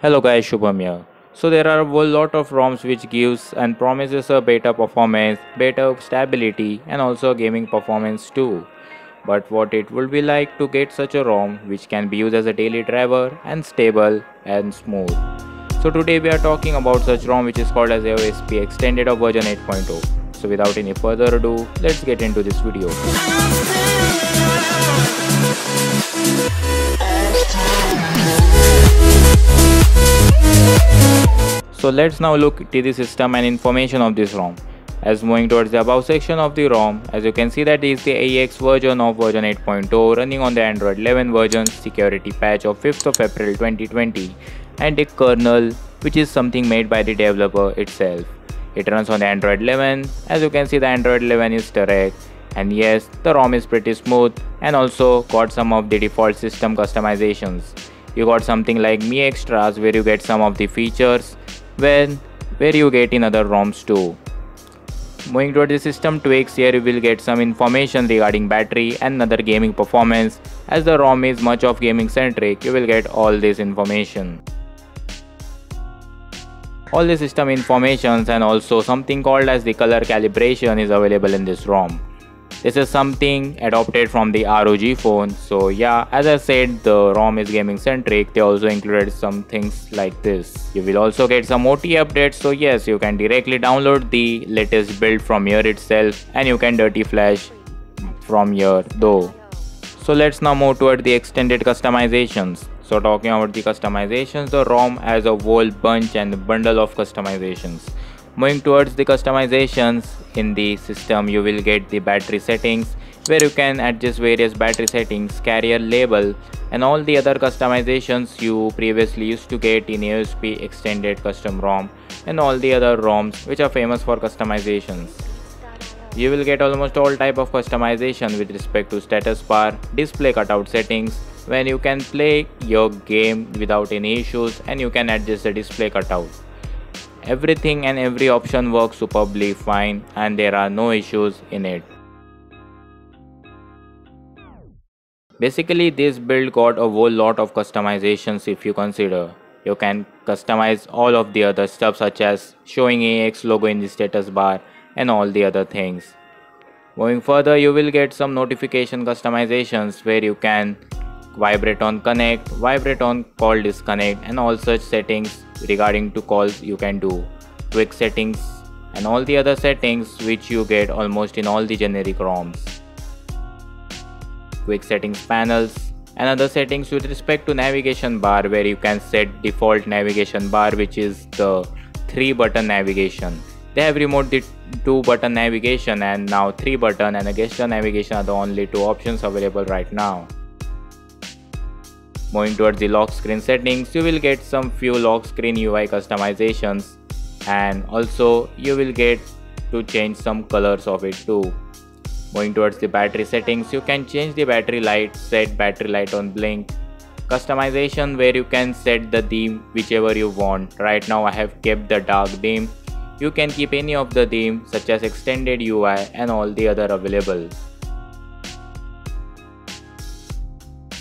Hello guys, Shubham here. So there are a whole lot of ROMs which gives and promises a better performance, better stability and also gaming performance too. But what it would be like to get such a ROM which can be used as a daily driver and stable and smooth. So today we are talking about such ROM which is called as AOSP Extended of version 8.0. So without any further ado, let's get into this video. So let's now look at the system and information of this ROM. As moving towards the above section of the ROM, as you can see that is the AEX version of version 8.0 running on the Android 11 version security patch of 5th of April 2020 and a kernel which is something made by the developer itself. It runs on the Android 11. As you can see the Android 11 is direct, and yes, the ROM is pretty smooth and also got some of the default system customizations. You got something like Mi Extras where you get some of the features where you get in other ROMs too. Moving toward the system tweaks, here you will get some information regarding battery and other gaming performance. As the ROM is much of gaming centric, you will get all this information. All the system informations and also something called as the color calibration is available in this ROM. This is something adopted from the ROG phone. So yeah, as I said, the ROM is gaming centric. They also included some things like this. You will also get some OT updates. So yes, you can directly download the latest build from here itself and you can dirty flash from here though. So let's now move toward the extended customizations. So talking about the customizations, the ROM has a whole bunch and bundle of customizations. Moving towards the customizations, in the system you will get the battery settings where you can adjust various battery settings, carrier label and all the other customizations you previously used to get in AOSP extended custom ROM and all the other ROMs which are famous for customizations. You will get almost all type of customization with respect to status bar, display cutout settings when you can play your game without any issues and you can adjust the display cutout. Everything and every option works superbly fine and there are no issues in it. Basically this build got a whole lot of customizations if you consider. You can customize all of the other stuff such as showing AX logo in the status bar and all the other things. Moving further, you will get some notification customizations where you can vibrate on connect, vibrate on call disconnect and all such settings regarding to calls you can do, quick settings and all the other settings which you get almost in all the generic ROMs. Quick settings panels and other settings with respect to navigation bar where you can set default navigation bar which is the 3-button navigation. They have removed the 2-button navigation and now 3-button and a gesture navigation are the only 2 options available right now. Moving towards the lock screen settings, you will get some few lock screen UI customizations and also you will get to change some colors of it too. Moving towards the battery settings, you can change the battery light, set battery light on blink, customization where you can set the theme whichever you want. Right now I have kept the dark theme. You can keep any of the themes such as extended UI and all the other available.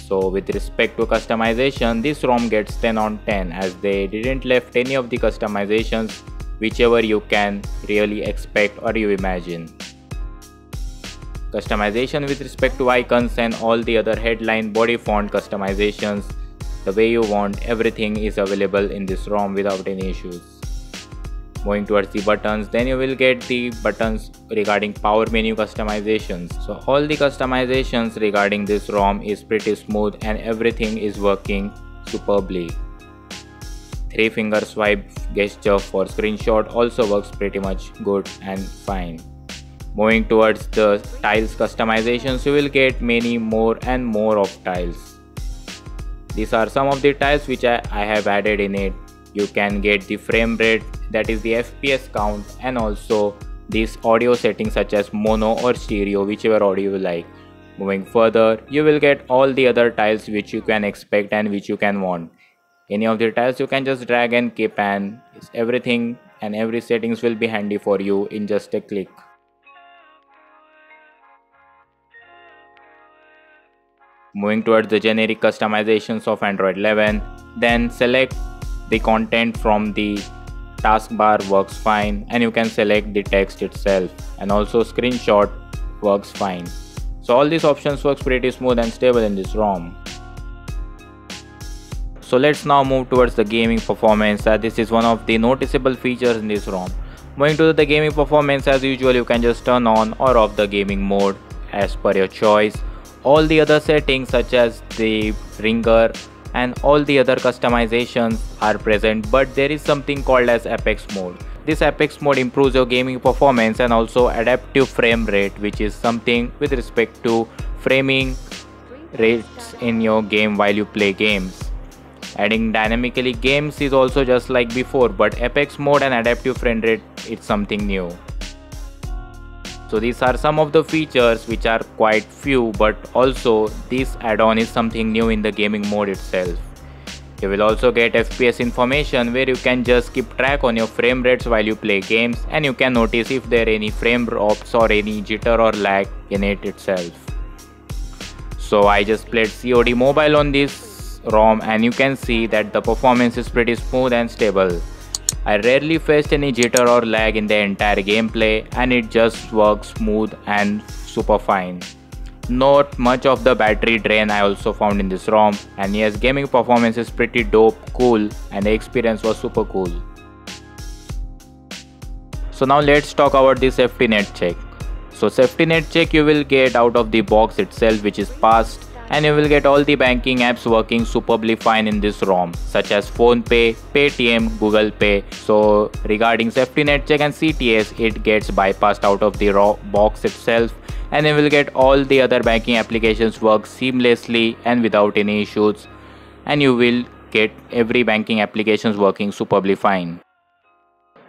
So with respect to customization, this ROM gets 10 on 10 as they didn't left any of the customizations whichever you can really expect or you imagine. Customization with respect to icons and all the other headline body font customizations, the way you want, everything is available in this ROM without any issues. Moving towards the buttons, then you will get the buttons regarding power menu customizations. So all the customizations regarding this ROM is pretty smooth and everything is working superbly. 3-finger swipe gesture for screenshot also works pretty much good and fine. Moving towards the tiles customizations, you will get many more and more of tiles. These are some of the tiles which I have added in it. You can get the frame rate, that is the FPS count, and also these audio settings such as mono or stereo, whichever audio you like. Moving further, you will get all the other tiles which you can expect and which you can want. Any of the tiles you can just drag and keep and everything and every settings will be handy for you in just a click. Moving towards the generic customizations of Android 11, then select The content from the taskbar works fine, and you can select the text itself, and also screenshot works fine. So all these options works pretty smooth and stable in this ROM. So let's now move towards the gaming performance, as this is one of the noticeable features in this ROM. Moving to the gaming performance, as usual you can just turn on or off the gaming mode as per your choice. All the other settings such as the ringer and all the other customizations are present, but there is something called as Apex mode. This Apex mode improves your gaming performance and also adaptive frame rate, which is something with respect to framing rates in your game while you play games. Adding dynamically games is also just like before, but Apex mode and adaptive frame rate is something new. So these are some of the features which are quite few, but also this add-on is something new in the gaming mode itself. You will also get FPS information where you can just keep track on your frame rates while you play games, and you can notice if there are any frame drops or any jitter or lag in it itself. So I just played COD Mobile on this ROM, and you can see that the performance is pretty smooth and stable. I rarely faced any jitter or lag in the entire gameplay, and it just works smooth and super fine. Not much of the battery drain I also found in this ROM, and yes, gaming performance is pretty dope, cool, and the experience was super cool. So now let's talk about the safety net check. So safety net check you will get out of the box itself, which is passed, and you will get all the banking apps working superbly fine in this ROM, such as PhonePe, Paytm, Google Pay. So regarding safety net check and CTS, it gets bypassed out of the box itself, and you will get all the other banking applications work seamlessly and without any issues, and you will get every banking applications working superbly fine.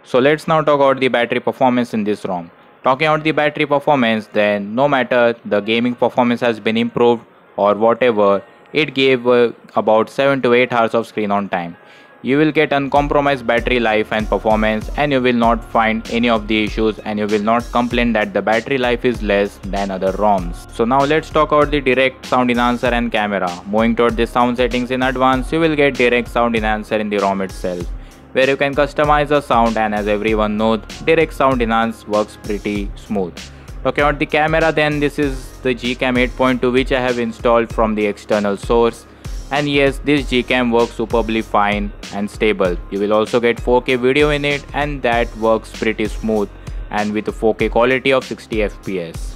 So let's now talk about the battery performance in this ROM. Talking about the battery performance, then no matter the gaming performance has been improved or whatever, it gave about 7 to 8 hours of screen on time. You will get uncompromised battery life and performance, and you will not find any of the issues, and you will not complain that the battery life is less than other ROMs. So now let's talk about the direct sound enhancer and camera. Moving toward the sound settings in advance, you will get direct sound enhancer in the ROM itself, where you can customize the sound, and as everyone knows, direct sound enhance works pretty smooth. Talking about the camera, then this is the Gcam 8.2 which I have installed from the external source, and yes, this Gcam works superbly fine and stable. You will also get 4K video in it, and that works pretty smooth and with a 4K quality of 60 FPS.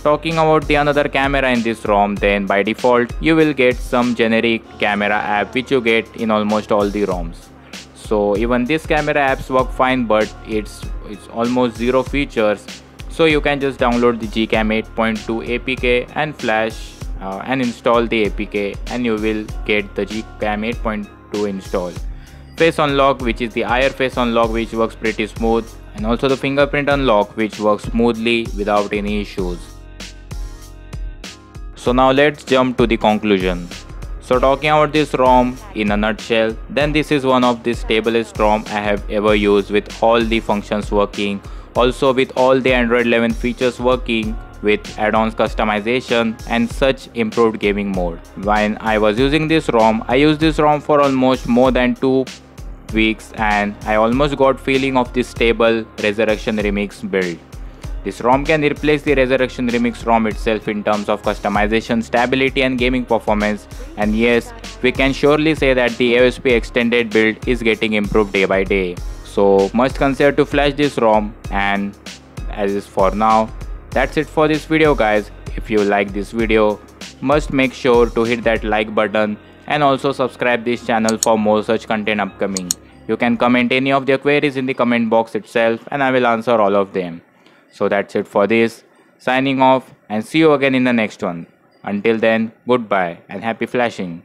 Talking about the another camera in this ROM, then by default you will get some generic camera app which you get in almost all the ROMs. So even this camera apps work fine, but it's almost zero features. So you can just download the Gcam 8.2 APK and flash and install the APK, and you will get the Gcam 8.2 installed. Face unlock, which is the IR face unlock, which works pretty smooth, and also the fingerprint unlock, which works smoothly without any issues. So now let's jump to the conclusion. So talking about this ROM in a nutshell, then this is one of the stablest ROM I have ever used, with all the functions working, also with all the Android 11 features working, with add-ons customization and such improved gaming mode. When I was using this ROM, I used this ROM for almost more than 2 weeks, and I almost got feeling of this stable Resurrection Remix build. This ROM can replace the Resurrection Remix ROM itself in terms of customization, stability and gaming performance, and yes, we can surely say that the AOSP extended build is getting improved day by day. So must consider to flash this ROM, and as is for now, that's it for this video guys. If you like this video, must make sure to hit that like button and also subscribe this channel for more such content upcoming. You can comment any of the queries in the comment box itself, and I will answer all of them. So that's it for this. Signing off, and see you again in the next one. Until then, goodbye and happy flashing.